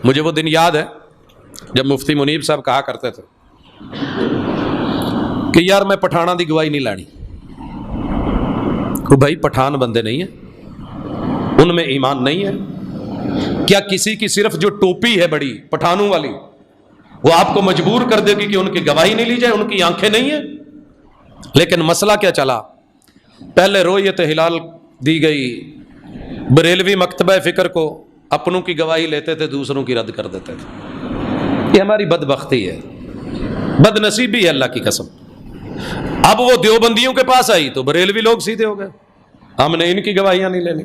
مجھے وہ دن یاد ہے جب مفتی منیب صاحب کہا کرتے تھے کہ یار میں پٹھاناں دی گواہی نہیں لانی. بھائی پٹھان بندے نہیں ہیں, ان میں ایمان نہیں ہے. کیا کسی کی صرف جو ٹوپی ہے بڑی پٹھانوں والی وہ آپ کو مجبور کر دے گی کہ ان کی گواہی نہیں لی جائے؟ ان کی آنکھیں نہیں ہیں. لیکن مسئلہ کیا چلا, پہلے رؤیت ہلال دی گئی, بریلوی مکتبہ فکر کو اپنوں کی گواہی لیتے تھے, دوسروں کی رد کر دیتے تھے. یہ ہماری بدبختی ہے, بد نصیبی ہے اللہ کی قسم. اب وہ دیوبندیوں کے پاس آئی تو بریلوی لوگ سیدھے ہو گئے, ہم نے ان کی گواہیاں نہیں لینی.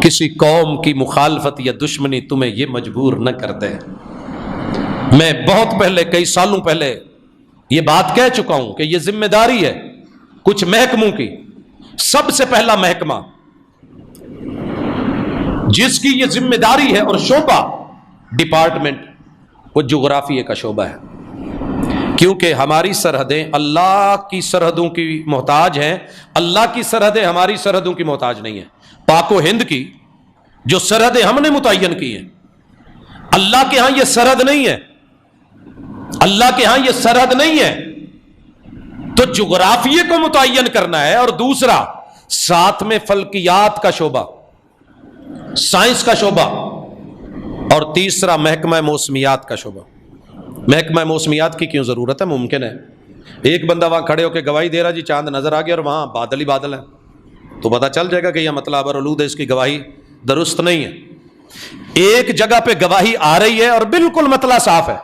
کسی قوم کی مخالفت یا دشمنی تمہیں یہ مجبور نہ کر دے. میں بہت پہلے, کئی سالوں پہلے یہ بات کہہ چکا ہوں کہ یہ ذمہ داری ہے کچھ محکموں کی. سب سے پہلا محکمہ جس کی یہ ذمہ داری ہے اور شعبہ, ڈپارٹمنٹ, وہ جغرافیے کا شعبہ ہے. کیونکہ ہماری سرحدیں اللہ کی سرحدوں کی محتاج ہیں, اللہ کی سرحدیں ہماری سرحدوں کی محتاج نہیں ہیں. پاک و ہند کی جو سرحدیں ہم نے متعین کی ہیں, اللہ کے ہاں یہ سرحد نہیں ہے, اللہ کے ہاں یہ سرحد نہیں ہے. تو جغرافیے کو متعین کرنا ہے, اور دوسرا ساتھ میں فلکیات کا شعبہ, سائنس کا شعبہ, اور تیسرا محکمہ موسمیات کا شعبہ. محکمہ موسمیات کی کیوں ضرورت ہے؟ ممکن ہے ایک بندہ وہاں کھڑے ہو کے گواہی دے رہا جی چاند نظر آ گیا اور وہاں بادل ہی بادل ہیں, تو پتہ چل جائے گا کہ یہ مطلب آلود ہے, اس کی گواہی درست نہیں ہے. ایک جگہ پہ گواہی آ رہی ہے اور بالکل مطلب صاف ہے,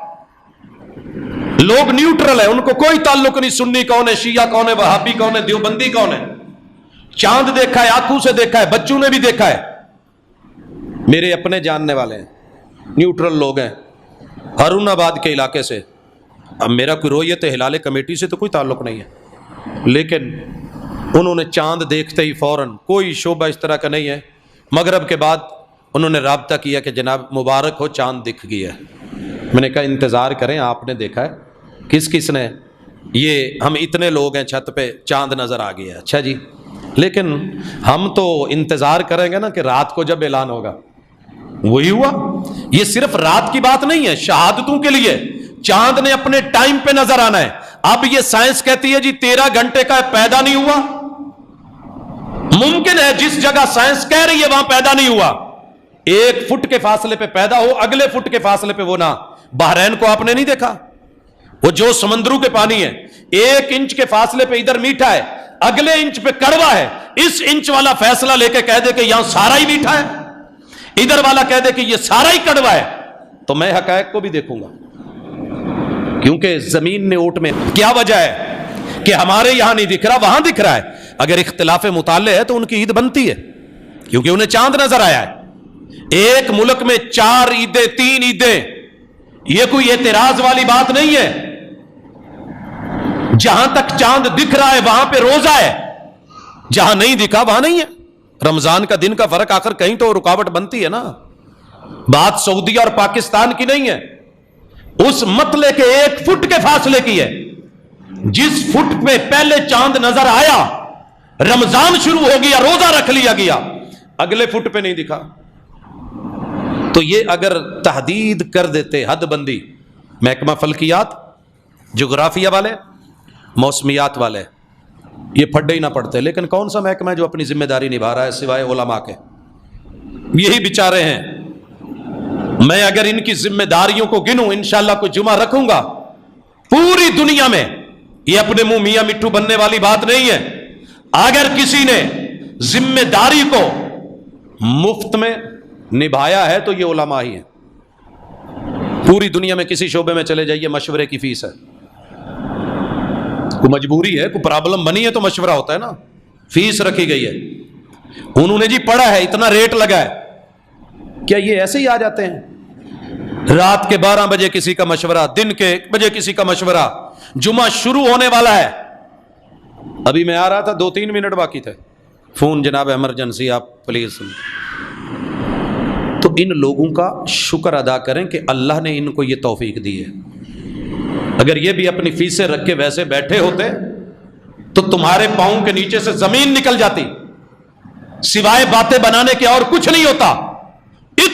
لوگ نیوٹرل ہیں, ان کو کوئی تعلق نہیں سنی کون ہے, شیعہ کون ہے, وہابی کون ہے, دیوبندی کون ہے. چاند دیکھا ہے, آنکھوں سے دیکھا ہے, بچوں نے بھی دیکھا ہے. میرے اپنے جاننے والے ہیں, نیوٹرل لوگ ہیں, ہارون آباد کے علاقے سے. اب میرا کوئی رؤیت ہلال کمیٹی سے تو کوئی تعلق نہیں ہے, لیکن انہوں نے چاند دیکھتے ہی فوراً, کوئی شعبہ اس طرح کا نہیں ہے, مغرب کے بعد انہوں نے رابطہ کیا کہ جناب مبارک ہو چاند دکھ گیا ہے. میں نے کہا انتظار کریں, آپ نے دیکھا ہے؟ کس نے؟ یہ ہم اتنے لوگ ہیں چھت پہ, چاند نظر آ گیا. اچھا جی, لیکن ہم تو انتظار کریں گے نا کہ رات کو جب اعلان ہوگا. وہی ہوا. یہ صرف رات کی بات نہیں ہے, شہادتوں کے لیے چاند نے اپنے ٹائم پہ نظر آنا ہے. اب یہ سائنس کہتی ہے جی 13 گھنٹے کا پیدا نہیں ہوا. ممکن ہے جس جگہ سائنس کہہ رہی ہے وہاں پیدا نہیں ہوا, 1 فٹ کے فاصلے پہ پیدا ہو, اگلے فٹ کے فاصلے پہ وہ نہ. بحرین کو آپ نے نہیں دیکھا؟ وہ جو سمندروں کے پانی ہے, 1 انچ کے فاصلے پہ ادھر میٹھا ہے, اگلے انچ پہ کڑوا ہے. اس انچ والا فیصلہ لے کے کہہ دے کہ یہاں سارا ہی میٹھا ہے, ادھر والا کہہ دے کہ یہ سارا ہی کڑوا ہے, تو میں حقائق کو بھی دیکھوں گا. کیونکہ زمین نے اوٹ میں کیا وجہ ہے کہ ہمارے یہاں نہیں دکھ رہا, وہاں دکھ رہا ہے. اگر اختلاف مطالعے ہے تو ان کی عید بنتی ہے, کیونکہ انہیں چاند نظر آیا ہے. ایک ملک میں 4 عیدیں 3 عیدیں, یہ کوئی اعتراض والی بات نہیں ہے. جہاں تک چاند دکھ رہا ہے وہاں پہ روزہ ہے, جہاں نہیں دکھا وہاں نہیں ہے. رمضان کا دن کا فرق آخر کہیں تو رکاوٹ بنتی ہے نا. بات سعودیہ اور پاکستان کی نہیں ہے, اس مطلع کے 1 فٹ کے فاصلے کی ہے. جس فٹ میں پہلے چاند نظر آیا, رمضان شروع ہو گیا, روزہ رکھ لیا گیا, اگلے فٹ پہ نہیں دکھا. تو یہ اگر تحدید کر دیتے, حد بندی, محکمہ فلکیات, جغرافیہ والے, موسمیات والے, یہ پھڈے ہی نہ پڑتے. لیکن کون سا محکمہ ہے جو اپنی ذمہ داری نبھا رہا ہے سوائے علماء کے؟ یہی بیچارے ہیں. میں اگر ان کی ذمہ داریوں کو گنوں, انشاءاللہ کوئی جمعہ رکھوں گا, پوری دنیا میں یہ اپنے منہ میاں مٹھو بننے والی بات نہیں ہے. اگر کسی نے ذمہ داری کو مفت میں نبھایا ہے تو یہ علماء ہی ہیں. پوری دنیا میں کسی شعبے میں چلے جائیے, مشورے کی فیس ہے. کوئی مجبوری ہے, کوئی پرابلم بنی ہے تو مشورہ ہوتا ہے نا, فیس رکھی گئی ہے. انہوں نے جی پڑھا ہے, اتنا ریٹ لگا ہے. کیا یہ ایسے ہی آ جاتے ہیں؟ رات کے 12 بجے کسی کا مشورہ, دن کے 1 بجے کسی کا مشورہ, جمعہ شروع ہونے والا ہے. ابھی میں آ رہا تھا, 2-3 منٹ باقی تھے, فون جناب ایمرجنسی, آپ پلیز. تو ان لوگوں کا شکر ادا کریں کہ اللہ نے ان کو یہ توفیق دی ہے. اگر یہ بھی اپنی فیسیں رکھ کے ویسے بیٹھے ہوتے تو تمہارے پاؤں کے نیچے سے زمین نکل جاتی, سوائے باتیں بنانے کے اور کچھ نہیں ہوتا.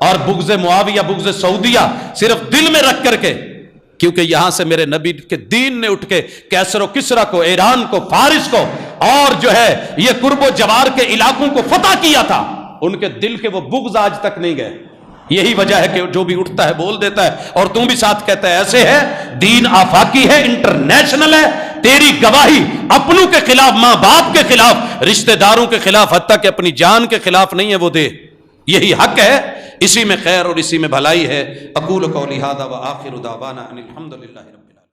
اور بغض معاویہ بغض سعودیہ صرف دل میں رکھ کر کے، کیونکہ یہاں سے میرے نبی کے دین نے اٹھ کے کیسر و کسرا کو، ایران کو، فارس کو اور جو ہے یہ قرب و جوار کے علاقوں کو فتح کیا تھا، ان کے دل کے وہ بغض آج تک نہیں گئے۔ یہی وجہ ہے کہ جو بھی اٹھتا ہے بول دیتا ہے، اور تم بھی ساتھ کہتا ہے ایسے ہے، دین آفاقی ہے، انٹرنیشنل ہے، تیری گواہی اپنوں کے خلاف، ماں باپ کے خلاف، رشتہ داروں کے خلاف، حتیٰ کہ اپنی جان کے خلاف نہیں ہے، وہ دے، یہی حق ہے، اسی میں خیر اور اسی میں بھلائی ہے۔ اقول قولی ھذا وآخر دعوانا ان الحمد للہ رب